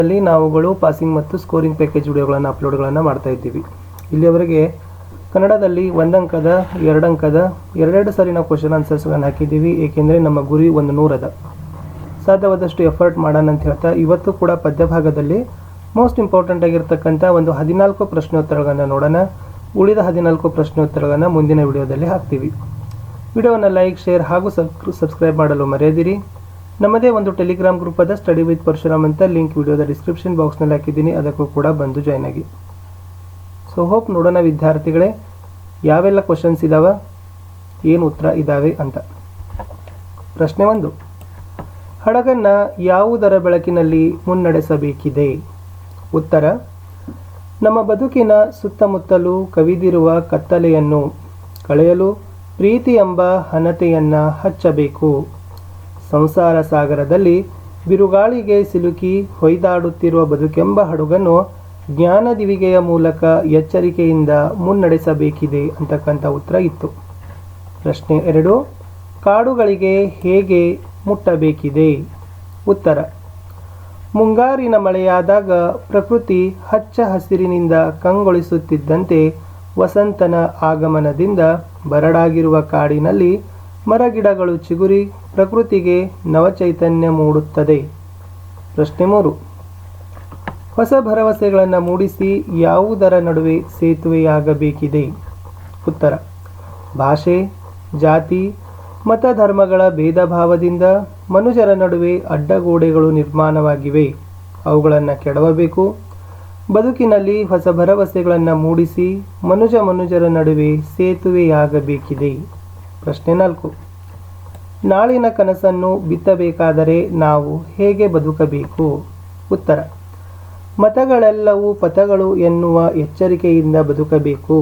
ಅಲ್ಲಿ ನಾವುಗಳು ಪಾಸಿಂಗ್ ಮತ್ತು ಸ್ಕೋರಿಂಗ್ ಪ್ಯಾಕೇಜ್ ವಿಡಿಯೋಗಳನ್ನು ಅಪ್ಲೋಡ್ಗಳನ್ನು ಮಾಡ್ತಾ ಇದ್ದೀವಿ. ಇಲ್ಲಿಯವರೆಗೆ ಕನ್ನಡದಲ್ಲಿ 1 ಅಂಕದ 2 ಅಂಕದ ಎರಡೆರಡು ಸಾರಿ ನಾವು ಕ್ವಶನ್ ಆನ್ಸರ್ಸ್ಗಳನ್ನು ಹಾಕಿದ್ದೀವಿ. ಏಕೆಂದರೆ ನಮ್ಮ ಗುರಿ 100 ಅದ. ಸಾಧ್ಯವಾದಷ್ಟು ಎಫರ್ಟ್ ಮಾಡೋಣ ಅಂತ ಹೇಳ್ತಾ ಇವತ್ತು ಕೂಡ ಪದ್ಯಭಾಗದಲ್ಲಿ ಮೋಸ್ಟ್ ಇಂಪಾರ್ಟೆಂಟ್ ಆಗಿರ್ತಕ್ಕಂಥ ಒಂದು 14 ಪ್ರಶ್ನೋತ್ತರಗಳನ್ನು ನೋಡೋಣ. ಉಳಿದ 14 ಪ್ರಶ್ನೋತ್ತರಗಳನ್ನು ಮುಂದಿನ ವಿಡಿಯೋದಲ್ಲಿ ಹಾಕ್ತೀವಿ. ವಿಡಿಯೋವನ್ನು ಲೈಕ್, ಶೇರ್ ಹಾಗೂ ಸಬ್ಸ್ಕ್ರೈಬ್ ಮಾಡಲು ಮರೆಯದಿರಿ. ನಮ್ಮದೇ ಒಂದು ಟೆಲಿಗ್ರಾಮ್ ಗ್ರೂಪ್ ಅದ ಸ್ಟಡಿ ವಿತ್ ಪರಶುರಾಮ್ ಅಂತ ಲಿಂಕ್ ವಿಡಿಯೋದ ಡಿಸ್ಕ್ರಿಪ್ಷನ್ ಬಾಕ್ಸ್ನಲ್ಲಿ ಹಾಕಿದ್ದೀನಿ. ಅದಕ್ಕೂ ಕೂಡ ಬಂದು ಜಾಯ್ನ್ ಆಗಿ. ಸೊ ಹೋಪ್ ನೋಡೋಣ ವಿದ್ಯಾರ್ಥಿಗಳೇ ಯಾವೆಲ್ಲ ಕ್ವಶನ್ಸ್ ಇದ್ದಾವೆ, ಏನು ಉತ್ತರ ಇದ್ದಾವೆ ಅಂತ. ಪ್ರಶ್ನೆ 1. ಹಡಗನ್ನು ಯಾವುದರ ಬೆಳಕಿನಲ್ಲಿ ಮುನ್ನಡೆಸಬೇಕಿದೆ? ಉತ್ತರ: ನಮ್ಮ ಬದುಕಿನ ಸುತ್ತಮುತ್ತಲೂ ಕವಿದಿರುವ ಕತ್ತಲೆಯನ್ನು ಕಳೆಯಲು ಪ್ರೀತಿ ಎಂಬ ಹಣತೆಯನ್ನು ಹಚ್ಚಬೇಕು. ಸಂಸಾರ ಸಾಗರದಲ್ಲಿ ಬಿರುಗಾಳಿಗೆ ಸಿಲುಕಿ ಹೊಯ್ದಾಡುತ್ತಿರುವ ಬದುಕೆಂಬ ಹಡಗನ್ನು ಜ್ಞಾನದಿವಿಗೆಯ ಮೂಲಕ ಎಚ್ಚರಿಕೆಯಿಂದ ಮುನ್ನಡೆಸಬೇಕಿದೆ ಅಂತಕ್ಕಂಥ ಉತ್ತರ ಇತ್ತು. ಪ್ರಶ್ನೆ 2. ಕಾಡುಗಳಿಗೆ ಹೇಗೆ ಮುಟ್ಟಬೇಕಿದೆ? ಉತ್ತರ: ಮುಂಗಾರಿನ ಮಳೆಯಾದಾಗ ಪ್ರಕೃತಿ ಹಚ್ಚ ಹಸಿರಿನಿಂದ ಕಂಗೊಳಿಸುತ್ತಿದ್ದಂತೆ ವಸಂತನ ಆಗಮನದಿಂದ ಬರಡಾಗಿರುವ ಕಾಡಿನಲ್ಲಿ ಮರಗಿಡಗಳು ಚಿಗುರಿ ಪ್ರಕೃತಿಗೆ ನವಚೈತನ್ಯ ಮೂಡುತ್ತದೆ. ಪ್ರಶ್ನೆ 3. ಹೊಸ ಭರವಸೆಗಳನ್ನು ಮೂಡಿಸಿ ಯಾವುದರ ನಡುವೆ ಸೇತುವೆಯಾಗಬೇಕಿದೆ? ಉತ್ತರ: ಭಾಷೆ, ಜಾತಿ, ಮತಧರ್ಮಗಳ ಭೇದ ಭಾವದಿಂದ ಮನುಜರ ನಡುವೆ ಅಡ್ಡಗೋಡೆಗಳು ನಿರ್ಮಾಣವಾಗಿವೆ. ಅವುಗಳನ್ನು ಕೆಡವಬೇಕು. ಬದುಕಿನಲ್ಲಿ ಹೊಸ ಭರವಸೆಗಳನ್ನು ಮೂಡಿಸಿ ಮನುಜರ ನಡುವೆ ಸೇತುವೆಯಾಗಬೇಕಿದೆ. ಪ್ರಶ್ನೆ 4. ನಾಳಿನ ಕನಸನ್ನು ಬಿತ್ತಬೇಕಾದರೆ ನಾವು ಹೇಗೆ ಬದುಕಬೇಕು? ಉತ್ತರ: ಮತಗಳೆಲ್ಲವೂ ಪಥಗಳು ಎನ್ನುವ ಎಚ್ಚರಿಕೆಯಿಂದ ಬದುಕಬೇಕು.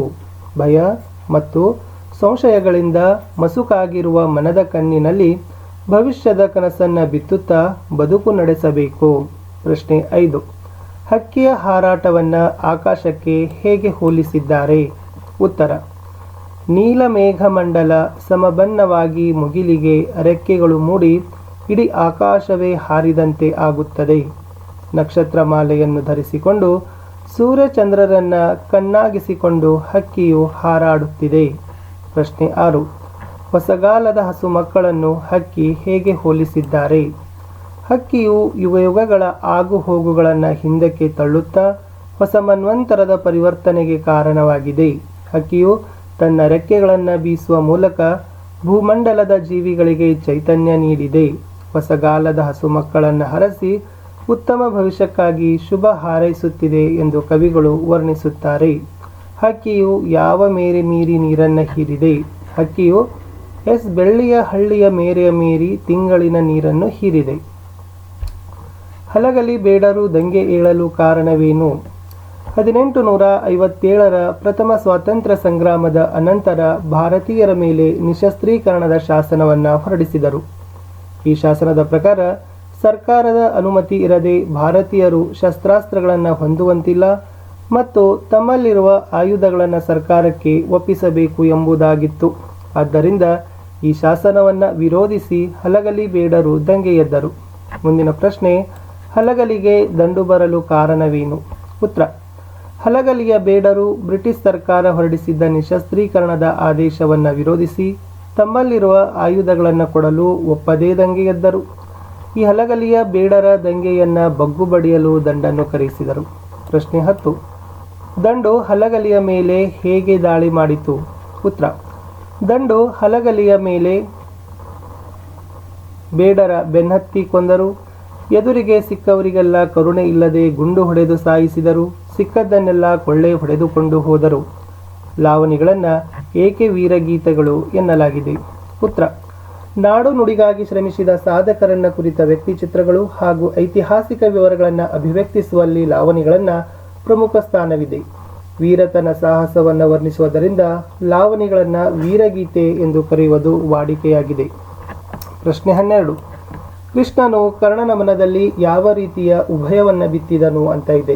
ಭಯ ಮತ್ತು ಸಂಶಯಗಳಿಂದ ಮಸುಕಾಗಿರುವ ಮನದ ಕಣ್ಣಿನಲ್ಲಿ ಭವಿಷ್ಯದ ಕನಸನ್ನು ಬಿತ್ತುತ್ತಾ ಬದುಕು ನಡೆಸಬೇಕು. ಪ್ರಶ್ನೆ 5. ಹಕ್ಕಿಯ ಹಾರಾಟವನ್ನು ಆಕಾಶಕ್ಕೆ ಹೇಗೆ ಹೋಲಿಸಿದ್ದಾರೆ? ಉತ್ತರ: ನೀಲಮೇಘಮಂಡಲ ಸಮಬಣ್ಣವಾಗಿ ಮುಗಿಲಿಗೆ ರೆಕ್ಕೆಗಳು ಮೂಡಿ ಇಡೀ ಆಕಾಶವೇ ಹಾರಿದಂತೆ ಆಗುತ್ತದೆ. ನಕ್ಷತ್ರ ಮಾಲೆಯನ್ನು ಧರಿಸಿಕೊಂಡು ಸೂರ್ಯಚಂದ್ರರನ್ನು ಕಣ್ಣಾಗಿಸಿಕೊಂಡು ಹಕ್ಕಿಯು ಹಾರಾಡುತ್ತಿದೆ. ಪ್ರಶ್ನೆ 6. ಹೊಸಗಾಲದ ಹಸು ಮಕ್ಕಳನ್ನು ಹಕ್ಕಿ ಹೇಗೆ ಹೋಲಿಸಿದ್ದಾರೆ? ಹಕ್ಕಿಯು ಯುಗಯುಗಗಳ ಆಗು ಹೋಗುಗಳನ್ನು ಹಿಂದಕ್ಕೆ ತಳ್ಳುತ್ತಾ ಹೊಸ ಮನ್ವಂತರದ ಪರಿವರ್ತನೆಗೆ ಕಾರಣವಾಗಿದೆ. ಹಕ್ಕಿಯು ತನ್ನ ರೆಕ್ಕೆಗಳನ್ನು ಬೀಸುವ ಮೂಲಕ ಭೂಮಂಡಲದ ಜೀವಿಗಳಿಗೆ ಚೈತನ್ಯ ನೀಡಿದೆ. ಹೊಸಗಾಲದ ಹಸು ಮಕ್ಕಳನ್ನು ಹರಸಿ ಉತ್ತಮ ಭವಿಷ್ಯಕ್ಕಾಗಿ ಶುಭ ಹಾರೈಸುತ್ತಿದೆ ಎಂದು ಕವಿಗಳು ವರ್ಣಿಸುತ್ತಾರೆ. ಹಕ್ಕಿಯು ಯಾವ ಮೇರೆ ಮೀರಿ ನೀರನ್ನು ಹೀರಿದೆ? ಹಕ್ಕಿಯು ಬೆಳ್ಳಿಯ ಹಳ್ಳಿಯ ಮೇರೆಯ ಮೀರಿ ತಿಂಗಳಿನ ನೀರನ್ನು ಹೀರಿದೆ. ಹಲಗಲಿ ಬೇಡರು ದಂಗೆ ಏಳಲು ಕಾರಣವೇನು? 1857ರ ಪ್ರಥಮ ಸ್ವಾತಂತ್ರ್ಯ ಸಂಗ್ರಾಮದ ಅನಂತರ ಭಾರತೀಯರ ಮೇಲೆ ನಿಶಸ್ತ್ರೀಕರಣದ ಶಾಸನವನ್ನು ಹೊರಡಿಸಿದರು. ಈ ಶಾಸನದ ಪ್ರಕಾರ ಸರ್ಕಾರದ ಅನುಮತಿ ಇರದೆ ಭಾರತೀಯರು ಶಸ್ತ್ರಾಸ್ತ್ರಗಳನ್ನು ಹೊಂದುವಂತಿಲ್ಲ ಮತ್ತು ತಮ್ಮಲ್ಲಿರುವ ಆಯುಧಗಳನ್ನು ಸರ್ಕಾರಕ್ಕೆ ಒಪ್ಪಿಸಬೇಕು ಎಂಬುದಾಗಿತ್ತು. ಆದ್ದರಿಂದ ಈ ಶಾಸನವನ್ನು ವಿರೋಧಿಸಿ ಹಲಗಲಿ ಬೇಡರು ದಂಗೆ ಎದ್ದರು. ಮುಂದಿನ ಪ್ರಶ್ನೆ: ಹಲಗಲಿಗೆ ದಂಡು ಬರಲು ಕಾರಣವೇನು? ಉತ್ತರ: ಹಲಗಲಿಯ ಬೇಡರು ಬ್ರಿಟಿಷ್ ಸರ್ಕಾರ ಹೊರಡಿಸಿದ್ದ ನಿಶಸ್ತ್ರೀಕರಣದ ಆದೇಶವನ್ನು ವಿರೋಧಿಸಿ ತಮ್ಮಲ್ಲಿರುವ ಆಯುಧಗಳನ್ನು ಕೊಡಲು ಒಪ್ಪದೇ ದಂಗೆ ಎದ್ದರು. ಈ ಹಲಗಲಿಯ ಬೇಡರ ದಂಗೆಯನ್ನು ಬಗ್ಗು ಬಡಿಯಲು ದಂಡನ್ನು ಕರೆಸಿದರು. ಪ್ರಶ್ನೆ 10. ದಂಡು ಹಲಗಲಿಯ ಮೇಲೆ ಹೇಗೆ ದಾಳಿ ಮಾಡಿತು? ಉತ್ತರ: ದಂಡು ಹಲಗಲಿಯ ಮೇಲೆ ಬೇಡರ ಬೆನ್ನತ್ತಿ ಕೊಂದರು. ಎದುರಿಗೆ ಸಿಕ್ಕವರಿಗೆಲ್ಲ ಕರುಣೆ ಇಲ್ಲದೆ ಗುಂಡು ಹೊಡೆದು ಸಾಯಿಸಿದರು. ಸಿಕ್ಕದ್ದನ್ನೆಲ್ಲ ಕೊಳ್ಳೆ ಹೊಡೆದುಕೊಂಡು ಹೋದರು. ಲಾವಣಿಗಳನ್ನು ಏಕೆ ವೀರಗೀತೆಗಳು ಎನ್ನಲಾಗಿದೆ? ಉತ್ತರ: ನಾಡು ನುಡಿಗಾಗಿ ಶ್ರಮಿಸಿದ ಸಾಧಕರನ್ನು ಕುರಿತ ವ್ಯಕ್ತಿ ಚಿತ್ರಗಳು ಹಾಗೂ ಐತಿಹಾಸಿಕ ವಿವರಗಳನ್ನು ಅಭಿವ್ಯಕ್ತಿಸುವಲ್ಲಿ ಲಾವಣಿಗಳನ್ನು ಪ್ರಮುಖ ಸ್ಥಾನವಿದೆ. ವೀರತನ ಸಾಹಸವನ್ನು ವರ್ಣಿಸುವುದರಿಂದ ಲಾವಣಿಗಳನ್ನು ವೀರಗೀತೆ ಎಂದು ಕರೆಯುವುದು ವಾಡಿಕೆಯಾಗಿದೆ. ಪ್ರಶ್ನೆ 12. ಕೃಷ್ಣನು ಕರ್ಣನ ಮನದಲ್ಲಿ ಯಾವ ರೀತಿಯ ಉಭಯವನ್ನು ಬಿತ್ತಿದನು ಅಂತ ಇದೆ.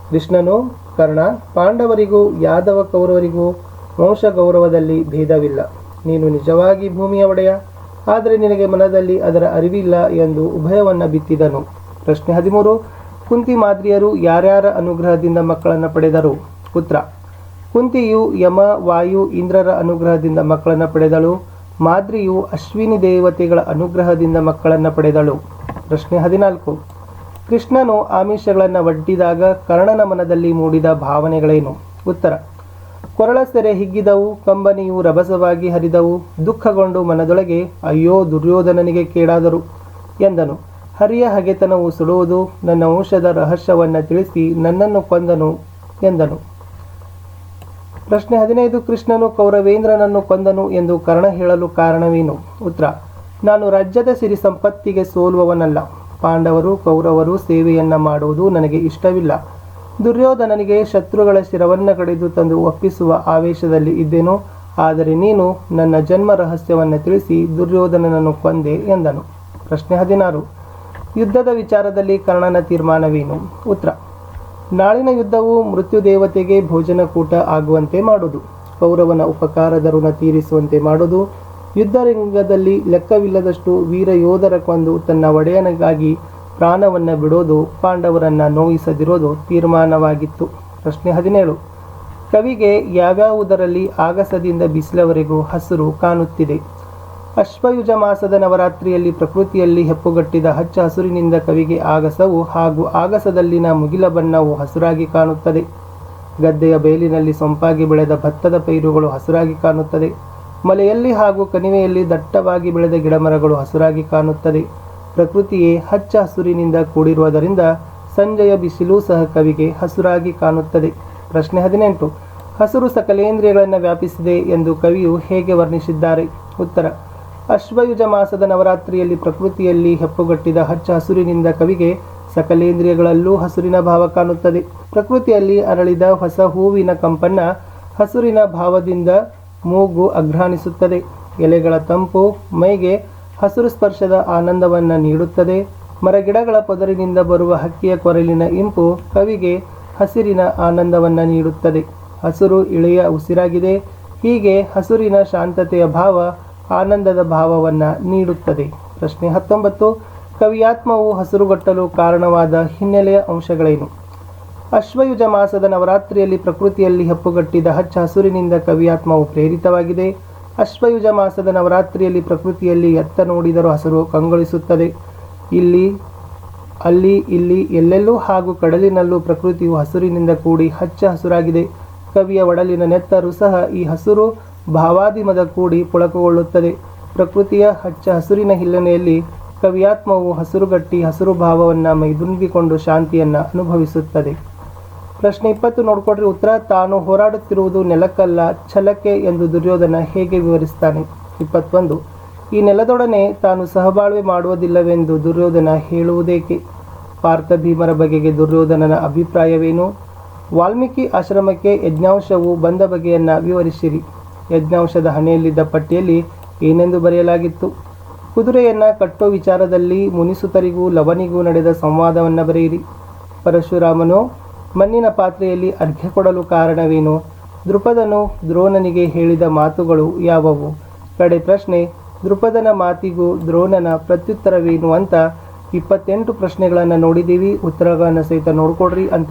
ಕೃಷ್ಣನು ಕರ್ಣ, ಪಾಂಡವರಿಗೂ ಯಾದವ ಕೌರವರಿಗೂ ವಂಶ ಗೌರವದಲ್ಲಿ ಭೇದವಿಲ್ಲ. ನೀನು ನಿಜವಾಗಿ ಭೂಮಿಯ ಒಡೆಯ, ಆದರೆ ನಿನಗೆ ಮನದಲ್ಲಿ ಅದರ ಅರಿವಿಲ್ಲ ಎಂದು ಉಭಯವನ್ನು ಬಿತ್ತಿದನು. ಪ್ರಶ್ನೆ 13. ಕುಂತಿ ಮಾದ್ರಿಯರು ಯಾರ್ಯಾರ ಅನುಗ್ರಹದಿಂದ ಮಕ್ಕಳನ್ನು ಪಡೆದರು? ಉತ್ತರ: ಕುಂತಿಯು ಯಮ, ವಾಯು, ಇಂದ್ರರ ಅನುಗ್ರಹದಿಂದ ಮಕ್ಕಳನ್ನು ಪಡೆದಳು. ಮಾದ್ರಿಯು ಅಶ್ವಿನಿ ದೇವತೆಗಳ ಅನುಗ್ರಹದಿಂದ ಮಕ್ಕಳನ್ನು ಪಡೆದಳು. ಪ್ರಶ್ನೆ 14. ಕೃಷ್ಣನು ಆಮಿಷಗಳನ್ನು ಒಡ್ಡಿದಾಗ ಕರ್ಣನ ಮನದಲ್ಲಿ ಮೂಡಿದ ಭಾವನೆಗಳೇನು? ಉತ್ತರ: ಕೊರಳ ಸೆರೆ ಹಿಗ್ಗಿದವು, ಕಂಬನಿಯು ರಭಸವಾಗಿ ಹರಿದವು, ದುಃಖಗೊಂಡು ಮನದೊಳಗೆ ಅಯ್ಯೋ ದುರ್ಯೋಧನನಿಗೆ ಕೇಡಾದರು ಎಂದನು. ಹರಿಯ ಹಗೆತನವು ಸುಡುವುದು, ನನ್ನ ವಂಶದ ರಹಸ್ಯವನ್ನು ತಿಳಿಸಿ ನನ್ನನ್ನು ಕೊಂದನು ಎಂದನು. ಪ್ರಶ್ನೆ 15. ಕೃಷ್ಣನು ಕೌರವೇಂದ್ರನನ್ನು ಕೊಂದನು ಎಂದು ಕರ್ಣ ಹೇಳಲು ಕಾರಣವೇನು? ಉತ್ತರ: ನಾನು ರಾಜ್ಯದ ಸಿರಿ ಸಂಪತ್ತಿಗೆ ಸೋಲುವವನಲ್ಲ. ಪಾಂಡವರು ಕೌರವರು ಸೇವೆಯನ್ನ ಮಾಡುವುದು ನನಗೆ ಇಷ್ಟವಿಲ್ಲ. ದುರ್ಯೋಧನನಿಗೆ ಶತ್ರುಗಳ ಶಿರವನ್ನು ಕಡಿದು ತಂದು ಒಪ್ಪಿಸುವ ಆವೇಶದಲ್ಲಿ ಇದ್ದೆನು. ಆದರೆ ನೀನು ನನ್ನ ಜನ್ಮ ರಹಸ್ಯವನ್ನು ತಿಳಿಸಿ ದುರ್ಯೋಧನನನ್ನು ಕೊಂದೆ ಎಂದನು. ಪ್ರಶ್ನೆ 16. ಯುದ್ಧದ ವಿಚಾರದಲ್ಲಿ ಕರ್ಣನ ತೀರ್ಮಾನವೇನು? ಉತ್ತರ: ನಾಳಿನ ಯುದ್ಧವು ಮೃತ್ಯುದೇವತೆಗೆ ಭೋಜನಕೂಟ ಆಗುವಂತೆ ಮಾಡುವುದು, ಕೌರವನ ಉಪಕಾರದ ಋಣ ತೀರಿಸುವಂತೆ ಮಾಡುವುದು, ಯುದ್ಧರಂಗದಲ್ಲಿ ಲೆಕ್ಕವಿಲ್ಲದಷ್ಟು ವೀರ ಯೋಧರ ಕೊಂದು ತನ್ನ ಒಡೆಯನಿಗಾಗಿ ಪ್ರಾಣವನ್ನು ಬಿಡೋದು, ಪಾಂಡವರನ್ನು ನೋಯಿಸದಿರೋದು ತೀರ್ಮಾನವಾಗಿತ್ತು. ಪ್ರಶ್ನೆ 17. ಕವಿಗೆ ಯಾವ್ಯಾವುದರಲ್ಲಿ ಆಗಸದಿಂದ ಬಿಸಿಲವರೆಗೂ ಹಸಿರು ಕಾಣುತ್ತಿದೆ? ಅಶ್ವಯುಜ ಮಾಸದ ನವರಾತ್ರಿಯಲ್ಲಿ ಪ್ರಕೃತಿಯಲ್ಲಿ ಹೆಪ್ಪುಗಟ್ಟಿದ ಹಚ್ಚ ಹಸುರಿನಿಂದ ಕವಿಗೆ ಆಗಸವು ಹಾಗೂ ಆಗಸದಲ್ಲಿನ ಮುಗಿಲ ಬಣ್ಣವು ಹಸುರಾಗಿ ಕಾಣುತ್ತದೆ. ಗದ್ದೆಯ ಬಯಲಿನಲ್ಲಿ ಸೊಂಪಾಗಿ ಬೆಳೆದ ಭತ್ತದ ಪೈರುಗಳು ಹಸುರಾಗಿ ಕಾಣುತ್ತದೆ. ಮಲೆಯಲ್ಲಿ ಹಾಗೂ ಕಣಿವೆಯಲ್ಲಿ ದಟ್ಟವಾಗಿ ಬೆಳೆದ ಗಿಡಮರಗಳು ಹಸುರಾಗಿ ಕಾಣುತ್ತದೆ. ಪ್ರಕೃತಿಯೇ ಹಚ್ಚ ಹಸುರಿನಿಂದ ಕೂಡಿರುವುದರಿಂದ ಸಂಜೆಯ ಬಿಸಿಲು ಸಹ ಕವಿಗೆ ಹಸುರಾಗಿ ಕಾಣುತ್ತದೆ. ಪ್ರಶ್ನೆ 18. ಹಸುರು ಸಕಲೇಂದ್ರಿಯಗಳನ್ನು ವ್ಯಾಪಿಸಿದೆ ಎಂದು ಕವಿಯು ಹೇಗೆ ವರ್ಣಿಸಿದ್ದಾರೆ? ಉತ್ತರ: ಅಶ್ವಯುಜ ಮಾಸದ ನವರಾತ್ರಿಯಲ್ಲಿ ಪ್ರಕೃತಿಯಲ್ಲಿ ಹೆಪ್ಪುಗಟ್ಟಿದ ಹಚ್ಚ ಹಸುರಿನಿಂದ ಕವಿಗೆ ಸಕಲೇಂದ್ರಿಯಗಳಲ್ಲೂ ಹಸುರಿನ ಭಾವ ಕಾಣುತ್ತದೆ. ಪ್ರಕೃತಿಯಲ್ಲಿ ಅರಳಿದ ಹೊಸ ಹೂವಿನ ಕಂಪನ್ನ ಹಸುರಿನ ಭಾವದಿಂದ ಮೂಗು ಅಘ್ರಾಣಿಸುತ್ತದೆ. ಎಲೆಗಳ ತಂಪು ಮೈಗೆ ಹಸುರು ಸ್ಪರ್ಶದ ಆನಂದವನ್ನು ನೀಡುತ್ತದೆ. ಮರಗಿಡಗಳ ಪೊದರಿನಿಂದ ಬರುವ ಹಕ್ಕಿಯ ಕೊರಲಿನ ಇಂಪು ಕವಿಗೆ ಹಸಿರಿನ ಆನಂದವನ್ನು ನೀಡುತ್ತದೆ. ಹಸುರು ಇಳೆಯ ಉಸಿರಾಗಿದೆ. ಹೀಗೆ ಹಸುರಿನ ಶಾಂತತೆಯ ಭಾವ ಆನಂದದ ಭಾವವನ್ನು ನೀಡುತ್ತದೆ. ಪ್ರಶ್ನೆ 19. ಕವಿಯಾತ್ಮವು ಹಸುರುಗಟ್ಟಲು ಕಾರಣವಾದ ಹಿನ್ನೆಲೆಯ ಅಂಶಗಳೇನು? ಅಶ್ವಯುಜ ಮಾಸದ ನವರಾತ್ರಿಯಲ್ಲಿ ಪ್ರಕೃತಿಯಲ್ಲಿ ಹೆಪ್ಪುಗಟ್ಟಿದ ಹಚ್ಚ ಹಸುರಿನಿಂದ ಕವಿಯಾತ್ಮವು ಪ್ರೇರಿತವಾಗಿದೆ. ಅಶ್ವಯುಜ ಮಾಸದ ನವರಾತ್ರಿಯಲ್ಲಿ ಪ್ರಕೃತಿಯಲ್ಲಿ ಎತ್ತ ನೋಡಿದರೂ ಹಸಿರು ಕಂಗೊಳಿಸುತ್ತದೆ. ಇಲ್ಲಿ ಅಲ್ಲಿ ಇಲ್ಲಿ ಎಲ್ಲೆಲ್ಲೂ ಹಾಗೂ ಕಡಲಿನಲ್ಲೂ ಪ್ರಕೃತಿಯು ಹಸುರಿನಿಂದ ಕೂಡಿ ಹಚ್ಚ ಹಸುರಾಗಿದೆ. ಕವಿಯ ಒಡಲಿನ ನೆತ್ತರು ಸಹ ಈ ಹಸುರು ಭಾವಾದಿಮದ ಕೂಡಿ ಪುಳಕಗೊಳ್ಳುತ್ತದೆ. ಪ್ರಕೃತಿಯ ಹಚ್ಚ ಹಸುರಿನ ಹಿನ್ನೆಲೆಯಲ್ಲಿ ಕವಿಯಾತ್ಮವು ಹಸುರುಗಟ್ಟಿ ಹಸುರು ಭಾವವನ್ನು ಮೈದುಂಬಿಕೊಂಡು ಶಾಂತಿಯನ್ನು ಅನುಭವಿಸುತ್ತದೆ. ಪ್ರಶ್ನೆ 20 ನೋಡ್ಕೊಡ್ರಿ. ಉತ್ತರ: ತಾನು ಹೋರಾಡುತ್ತಿರುವುದು ನೆಲಕ್ಕಲ್ಲ ಛಲಕ್ಕೆ ಎಂದು ದುರ್ಯೋಧನ ಹೇಗೆ ವಿವರಿಸ್ತಾನೆ? 21. ಈ ನೆಲದೊಡನೆ ತಾನು ಸಹಬಾಳ್ವೆ ಮಾಡುವುದಿಲ್ಲವೆಂದು ದುರ್ಯೋಧನ ಹೇಳುವುದೇಕೆ? ಪಾರ್ಥ ಭೀಮರ ಬಗೆಗೆ ದುರ್ಯೋಧನನ ಅಭಿಪ್ರಾಯವೇನು? ವಾಲ್ಮೀಕಿ ಆಶ್ರಮಕ್ಕೆ ಯಜ್ಞಾಂಶವು ಬಂದ ಬಗೆಯನ್ನು ವಿವರಿಸಿರಿ. ಯಜ್ಞಾಂಶದ ಹಣೆಯಲ್ಲಿದ್ದ ಪಟ್ಟಿಯಲ್ಲಿ ಏನೆಂದು ಬರೆಯಲಾಗಿತ್ತು? ಕುದುರೆಯನ್ನು ಕಟ್ಟೋ ವಿಚಾರದಲ್ಲಿ ಮುನಿಸುತರಿಗೂ ಲವನಿಗೂ ನಡೆದ ಸಂವಾದವನ್ನು ಬರೆಯಿರಿ. ಪರಶುರಾಮನು ಮಣ್ಣಿನ ಪಾತ್ರೆಯಲ್ಲಿ ಅರ್ಘ್ಯ ಕೊಡಲು ಕಾರಣವೇನು? ದೃಪದನು ದ್ರೋಣನಿಗೆ ಹೇಳಿದ ಮಾತುಗಳು ಯಾವುವು? ಕಡೆ ಪ್ರಶ್ನೆ: ದೃಪದನ ಮಾತಿಗೂ ದ್ರೋಣನ ಪ್ರತ್ಯುತ್ತರವೇನು ಅಂತ 28 ಪ್ರಶ್ನೆಗಳನ್ನು ನೋಡಿದ್ದೀವಿ. ಉತ್ತರಗಳನ್ನು ಸಹಿತ ನೋಡ್ಕೊಡ್ರಿ ಅಂತ